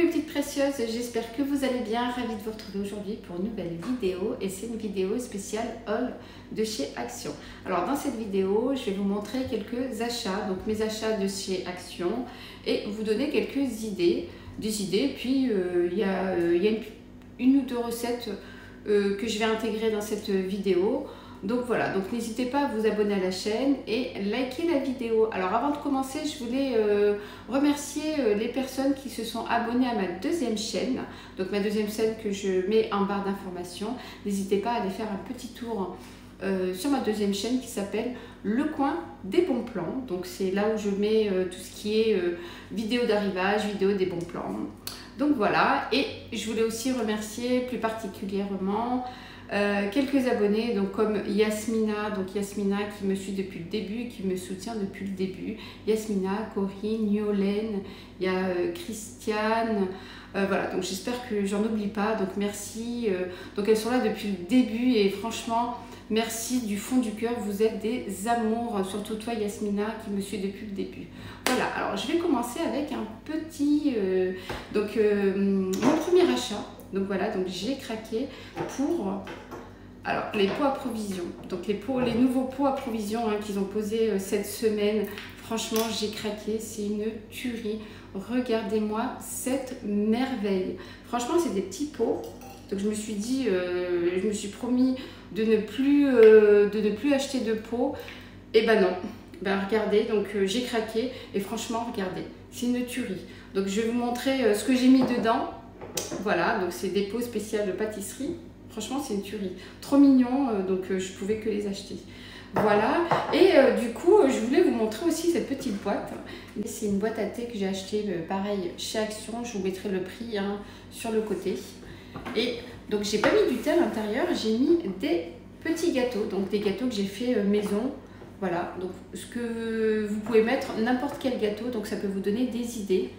mes petites précieuses, j'espère que vous allez bien, ravie de vous retrouver aujourd'hui pour une nouvelle vidéo et c'est une vidéo spéciale haul de chez Action. Alors dans cette vidéo, je vais vous montrer quelques achats, donc mes achats de chez Action et vous donner quelques idées, puis il y a une ou deux recettes que je vais intégrer dans cette vidéo. Donc voilà, donc n'hésitez pas à vous abonner à la chaîne et liker la vidéo. Alors avant de commencer, je voulais remercier les personnes qui se sont abonnées à ma deuxième chaîne. Donc ma deuxième chaîne que je mets en barre d'informations. N'hésitez pas à aller faire un petit tour sur ma deuxième chaîne qui s'appelle Le Coin des Bons Plans. Donc c'est là où je mets tout ce qui est vidéo d'arrivage, vidéo des bons plans. Donc voilà, et je voulais aussi remercier plus particulièrement quelques abonnés, donc comme Yasmina, qui me suit depuis le début, qui me soutient depuis le début. Yasmina, Corinne, Yolène, il y a Christiane, voilà, donc j'espère que j'en oublie pas, donc merci. Donc elles sont là depuis le début et franchement, merci du fond du cœur, vous êtes des amours, surtout toi Yasmina qui me suit depuis le début. Voilà, alors je vais commencer avec un petit, mon premier achat. Donc voilà, donc j'ai craqué pour les pots à provision. Donc les nouveaux pots à provision qu'ils ont posés cette semaine. Franchement, j'ai craqué, c'est une tuerie. Regardez-moi cette merveille. Franchement, c'est des petits pots. Donc je me suis dit, je me suis promis de ne plus acheter de pots. Et ben non. Ben regardez, donc j'ai craqué et franchement, regardez, c'est une tuerie. Donc je vais vous montrer ce que j'ai mis dedans. Voilà, donc c'est des pots spéciales de pâtisserie. Franchement, c'est une tuerie. Trop mignon, donc je pouvais que les acheter. Voilà, et du coup, je voulais vous montrer aussi cette petite boîte. C'est une boîte à thé que j'ai achetée, pareil, chez Action. Je vous mettrai le prix sur le côté. Et donc, j'ai pas mis du thé à l'intérieur, j'ai mis des petits gâteaux. Donc, des gâteaux que j'ai fait maison. Voilà, donc ce que vous pouvez mettre, n'importe quel gâteau, donc ça peut vous donner des idées.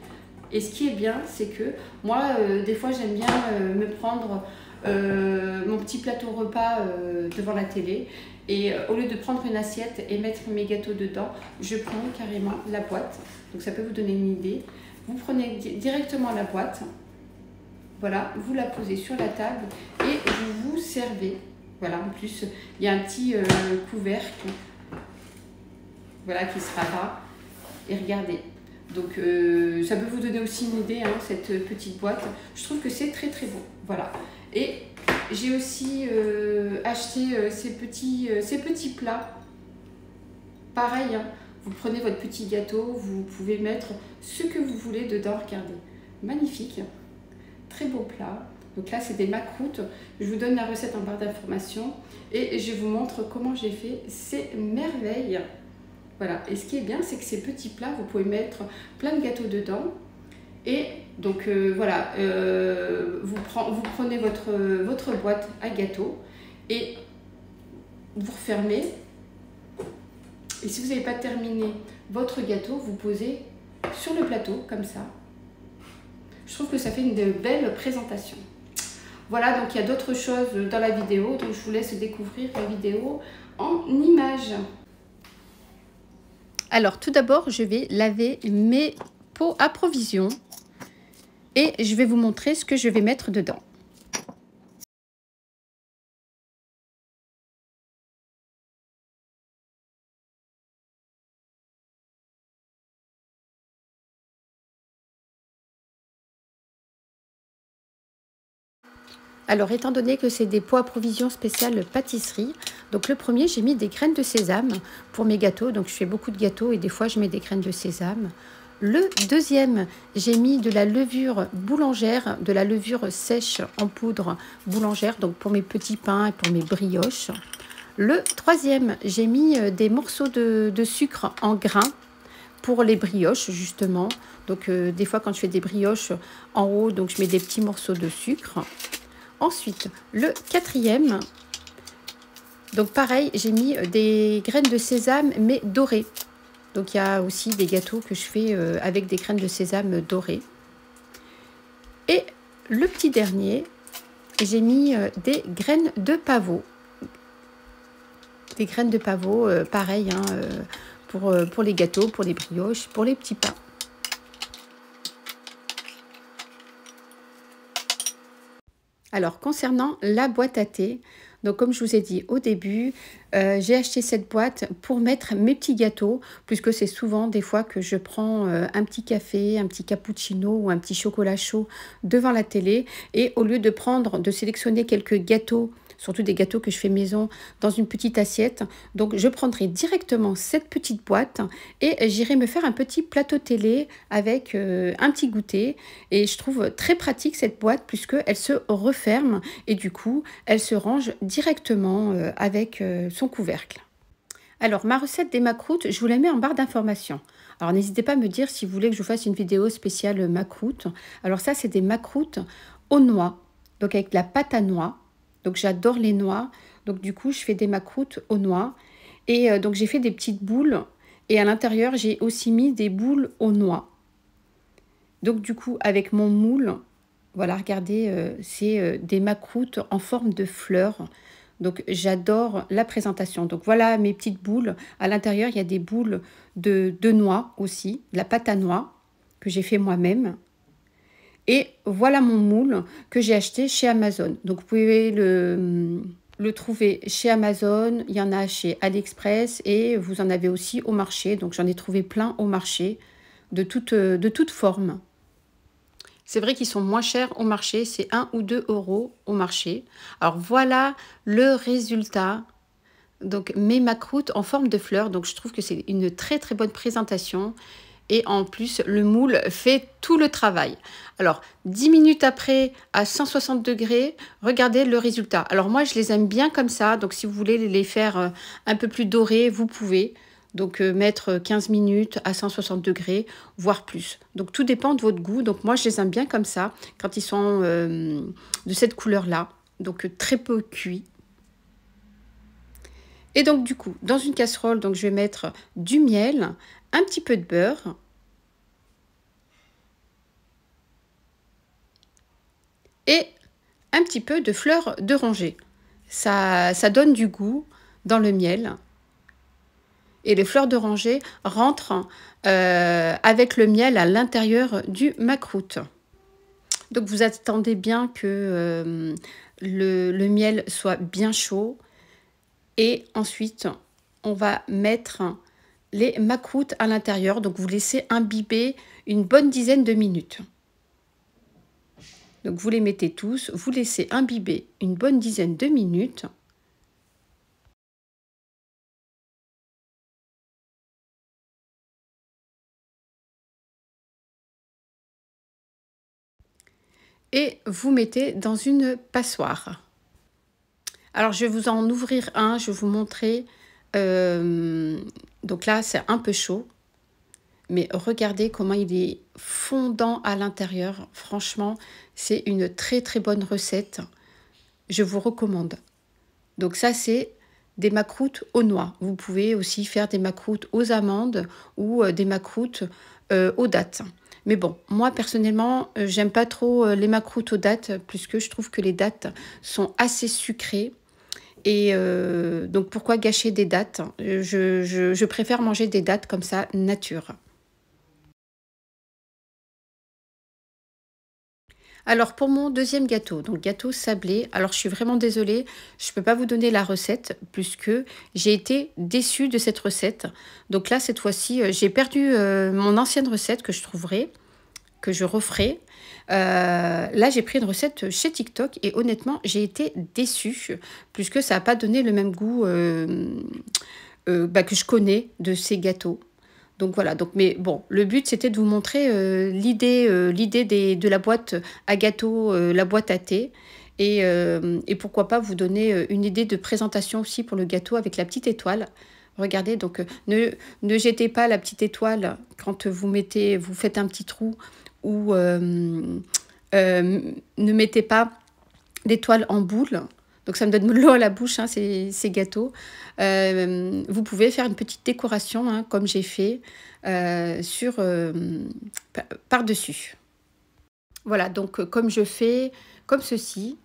Et ce qui est bien, c'est que moi, des fois, j'aime bien me prendre mon petit plateau repas devant la télé. Et au lieu de prendre une assiette et mettre mes gâteaux dedans, je prends carrément la boîte. Donc ça peut vous donner une idée. Vous prenez directement la boîte. Voilà, vous la posez sur la table et vous vous servez. Voilà, en plus, il y a un petit couvercle. Voilà, qui sera là. Et regardez. Donc ça peut vous donner aussi une idée, cette petite boîte. Je trouve que c'est très très beau. Voilà. Et j'ai aussi acheté ces petits plats. Pareil, vous prenez votre petit gâteau, vous pouvez mettre ce que vous voulez dedans. Regardez. Magnifique. Très beau plat. Donc là, c'est des macroutes. Je vous donne la recette en barre d'informations. Et je vous montre comment j'ai fait ces merveilles. Voilà, et ce qui est bien, c'est que ces petits plats, vous pouvez mettre plein de gâteaux dedans. Et donc voilà, vous prenez votre boîte à gâteaux et vous refermez. Et si vous n'avez pas terminé votre gâteau, vous posez sur le plateau, comme ça. Je trouve que ça fait une belle présentation. Voilà, donc il y a d'autres choses dans la vidéo, donc je vous laisse découvrir la vidéo en images. Alors tout d'abord, je vais laver mes pots à provision et je vais vous montrer ce que je vais mettre dedans. Alors étant donné que c'est des pots à provision spéciales pâtisserie, donc le premier j'ai mis des graines de sésame pour mes gâteaux, donc je fais beaucoup de gâteaux et des fois je mets des graines de sésame. Le deuxième, j'ai mis de la levure boulangère, de la levure sèche en poudre boulangère, donc pour mes petits pains et pour mes brioches. Le troisième, j'ai mis des morceaux de sucre en grains pour les brioches justement. Donc des fois quand je fais des brioches en haut, donc je mets des petits morceaux de sucre. Ensuite, le quatrième, donc pareil, j'ai mis des graines de sésame mais dorées. Donc il y a aussi des gâteaux que je fais avec des graines de sésame dorées. Et le petit dernier, j'ai mis des graines de pavot. Des graines de pavot, pareil, pour les gâteaux, pour les brioches, pour les petits pains. Alors, concernant la boîte à thé, donc comme je vous ai dit au début, j'ai acheté cette boîte pour mettre mes petits gâteaux, puisque c'est souvent des fois que je prends un petit café, un petit cappuccino ou un petit chocolat chaud devant la télé. Et au lieu de sélectionner quelques gâteaux, surtout des gâteaux que je fais maison, dans une petite assiette, donc je prendrai directement cette petite boîte et j'irai me faire un petit plateau télé avec un petit goûter. Et je trouve très pratique cette boîte puisqu'elle se referme et du coup, elle se range directement avec son couvercle. Alors, ma recette des macroutes, je vous la mets en barre d'informations. Alors, n'hésitez pas à me dire si vous voulez que je vous fasse une vidéo spéciale macroutes. Alors ça, c'est des macroutes aux noix, donc avec de la pâte à noix. Donc, j'adore les noix. Donc, du coup, je fais des macroutes aux noix. Et donc, j'ai fait des petites boules. Et à l'intérieur, j'ai aussi mis des boules aux noix. Donc, du coup, avec mon moule, voilà, regardez, c'est des macroutes en forme de fleurs. Donc, j'adore la présentation. Donc, voilà mes petites boules. À l'intérieur, il y a des boules de noix aussi, de la pâte à noix que j'ai fait moi-même. Et voilà mon moule que j'ai acheté chez Amazon. Donc, vous pouvez le trouver chez Amazon. Il y en a chez AliExpress et vous en avez aussi au marché. Donc, j'en ai trouvé plein au marché de toutes formes. C'est vrai qu'ils sont moins chers au marché, c'est 1 ou 2 euros au marché. Alors voilà le résultat. Donc mes macroutes en forme de fleurs, donc je trouve que c'est une très très bonne présentation. Et en plus, le moule fait tout le travail. Alors, 10 minutes après, à 160 degrés, regardez le résultat. Alors moi, je les aime bien comme ça. Donc si vous voulez les faire un peu plus dorés, vous pouvez. Donc mettre 15 minutes à 160 degrés, voire plus. Donc tout dépend de votre goût. Donc moi, je les aime bien comme ça, quand ils sont de cette couleur-là. Donc très peu cuits. Et donc du coup, dans une casserole, donc je vais mettre du miel, un petit peu de beurre. Et un petit peu de fleurs d'oranger. Ça donne du goût dans le miel. Et les fleurs d'oranger rentrent avec le miel à l'intérieur du macroute. Donc vous attendez bien que le miel soit bien chaud. Et ensuite, on va mettre les macroutes à l'intérieur. Donc vous laissez imbiber une bonne dizaine de minutes. Donc vous les mettez tous, vous laissez imbiber une bonne dizaine de minutes. Et vous mettez dans une passoire. Alors je vais vous en ouvrir un, je vais vous montrer. Donc là c'est un peu chaud. Mais regardez comment il est fondant à l'intérieur. Franchement, c'est une très très bonne recette. Je vous recommande. Donc ça, c'est des macroutes aux noix. Vous pouvez aussi faire des macroutes aux amandes ou des macroutes aux dattes. Mais bon, moi personnellement, j'aime pas trop les macroutes aux dattes puisque je trouve que les dattes sont assez sucrées. Et donc pourquoi gâcher des dattes? Je préfère manger des dattes comme ça, nature. Alors pour mon deuxième gâteau, donc gâteau sablé, alors je suis vraiment désolée, je ne peux pas vous donner la recette puisque j'ai été déçue de cette recette. Donc là, cette fois-ci, j'ai perdu mon ancienne recette que je trouverai, que je referai. Là, j'ai pris une recette chez TikTok et honnêtement, j'ai été déçue puisque ça n'a pas donné le même goût que je connais de ces gâteaux. Donc voilà, donc, mais bon, le but c'était de vous montrer l'idée de la boîte à gâteau, la boîte à thé. Et pourquoi pas vous donner une idée de présentation aussi pour le gâteau avec la petite étoile. Regardez, donc ne jetez pas la petite étoile quand vous faites un petit trou ou ne mettez pas l'étoile en boule. Donc ça me donne l'eau à la bouche, hein, ces gâteaux. Vous pouvez faire une petite décoration, hein, comme j'ai fait, par-dessus. Voilà, donc comme je fais, comme ceci.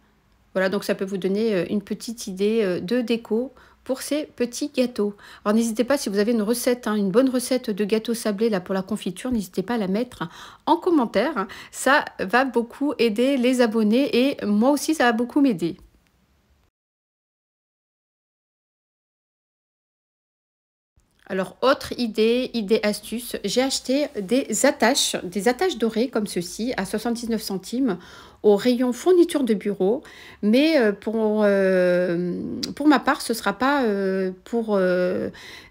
Voilà, donc ça peut vous donner une petite idée de déco pour ces petits gâteaux. Alors n'hésitez pas, si vous avez une recette, une bonne recette de gâteau sablé là pour la confiture, n'hésitez pas à la mettre en commentaire. Ça va beaucoup aider les abonnés et moi aussi ça va beaucoup m'aider. Alors, autre idée astuce, j'ai acheté des attaches dorées comme ceci à 79 centimes au rayon fourniture de bureau. Mais pour ma part, ce ne sera pas pour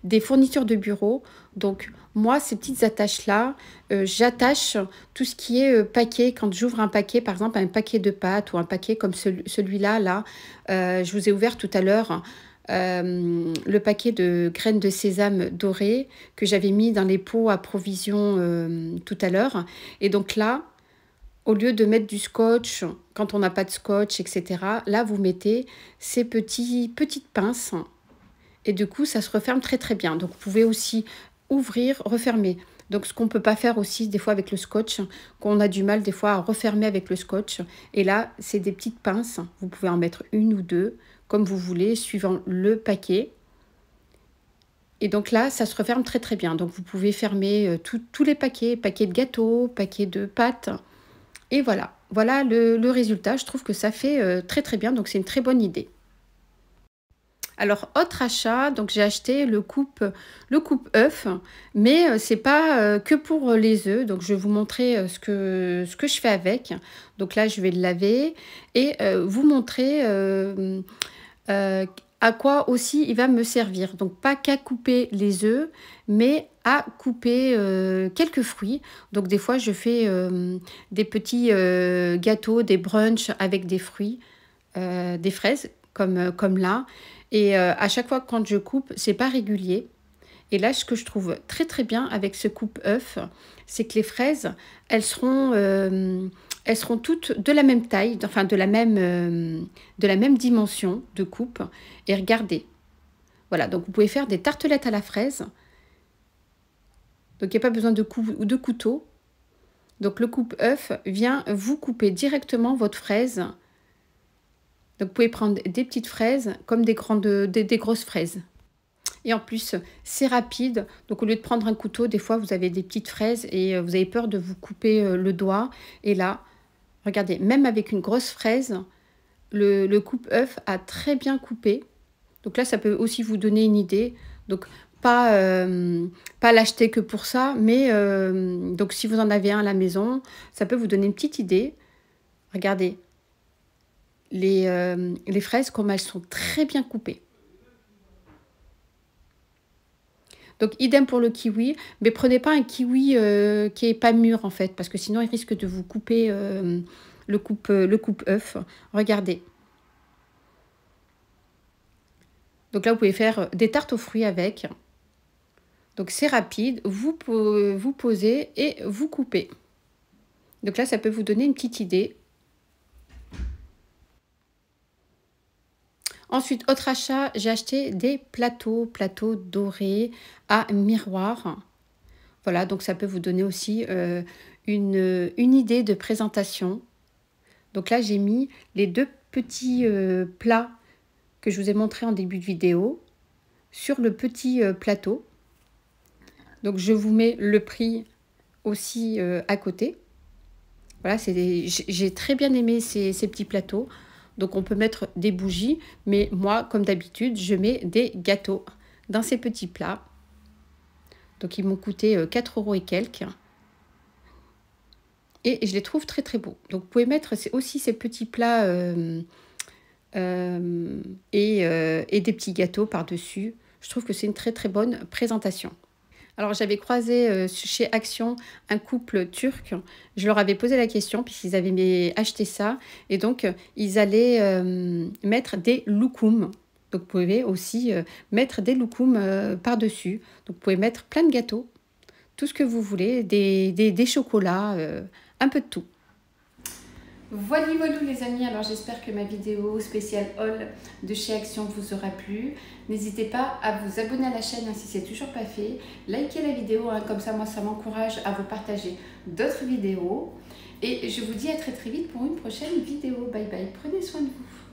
des fournitures de bureau. Donc, moi, ces petites attaches-là, j'attache tout ce qui est paquet. Quand j'ouvre un paquet, par exemple, un paquet de pâtes ou un paquet comme celui-là, je vous ai ouvert tout à l'heure. Le paquet de graines de sésame dorées que j'avais mis dans les pots à provision tout à l'heure. Et donc là, au lieu de mettre du scotch, quand on n'a pas de scotch, etc., là, vous mettez ces petites pinces. Et du coup, ça se referme très très bien. Donc, vous pouvez aussi ouvrir, refermer. Donc, ce qu'on ne peut pas faire aussi des fois avec le scotch, qu'on a du mal des fois à refermer avec le scotch. Et là, c'est des petites pinces. Vous pouvez en mettre une ou deux, comme vous voulez, suivant le paquet. Et donc là, ça se referme très très bien. Donc, vous pouvez fermer tous les paquets de gâteaux, paquets de pâtes. Et voilà, voilà le résultat. Je trouve que ça fait très très bien. Donc, c'est une très bonne idée. Alors, autre achat, donc j'ai acheté le coupe œuf, mais c'est pas que pour les œufs. Donc, je vais vous montrer ce que je fais avec. Donc là, je vais le laver et vous montrer à quoi aussi il va me servir. Donc, pas qu'à couper les œufs, mais à couper quelques fruits. Donc, des fois, je fais des petits gâteaux, des brunchs avec des fruits, des fraises, comme là. Et à chaque fois quand je coupe, c'est pas régulier. Et là, ce que je trouve très très bien avec ce coupe-œuf, c'est que les fraises, elles seront toutes de la même taille, enfin de la même dimension de coupe. Et regardez, voilà, donc vous pouvez faire des tartelettes à la fraise. Donc il n'y a pas besoin de couteau. Donc le coupe-œuf vient vous couper directement votre fraise. Donc, vous pouvez prendre des petites fraises comme des grosses fraises. Et en plus, c'est rapide. Donc, au lieu de prendre un couteau, des fois, vous avez des petites fraises et vous avez peur de vous couper le doigt. Et là, regardez, même avec une grosse fraise, le coupe-œuf a très bien coupé. Donc là, ça peut aussi vous donner une idée. Donc, pas l'acheter que pour ça, mais donc si vous en avez un à la maison, ça peut vous donner une petite idée. Regardez. Les fraises, comme elles sont très bien coupées. Donc, idem pour le kiwi. Mais prenez pas un kiwi qui est pas mûr, en fait. Parce que sinon, il risque de vous couper le coupe-œuf. Regardez. Donc là, vous pouvez faire des tartes aux fruits avec. Donc, c'est rapide. Vous posez et vous coupez. Donc là, ça peut vous donner une petite idée. Ensuite, autre achat, j'ai acheté des plateaux dorés à miroir. Voilà, donc ça peut vous donner aussi une idée de présentation. Donc là, j'ai mis les deux petits plats que je vous ai montrés en début de vidéo sur le petit plateau. Donc, je vous mets le prix aussi à côté. Voilà, j'ai très bien aimé ces petits plateaux. Donc, on peut mettre des bougies, mais moi, comme d'habitude, je mets des gâteaux dans ces petits plats. Donc, ils m'ont coûté 4 € et quelques. Et je les trouve très, très beaux. Donc, vous pouvez mettre aussi ces petits plats et des petits gâteaux par-dessus. Je trouve que c'est une très, très bonne présentation. Alors, j'avais croisé chez Action un couple turc. Je leur avais posé la question puisqu'ils avaient acheté ça. Et donc, ils allaient mettre des loukoums. Donc, vous pouvez aussi mettre des loukoums par-dessus. Donc, vous pouvez mettre plein de gâteaux, tout ce que vous voulez, des chocolats, un peu de tout. Voilà les amis, alors j'espère que ma vidéo spéciale haul de chez Action vous aura plu. N'hésitez pas à vous abonner à la chaîne si ce n'est toujours pas fait. Likez la vidéo, comme ça moi ça m'encourage à vous partager d'autres vidéos. Et je vous dis à très très vite pour une prochaine vidéo. Bye bye, prenez soin de vous.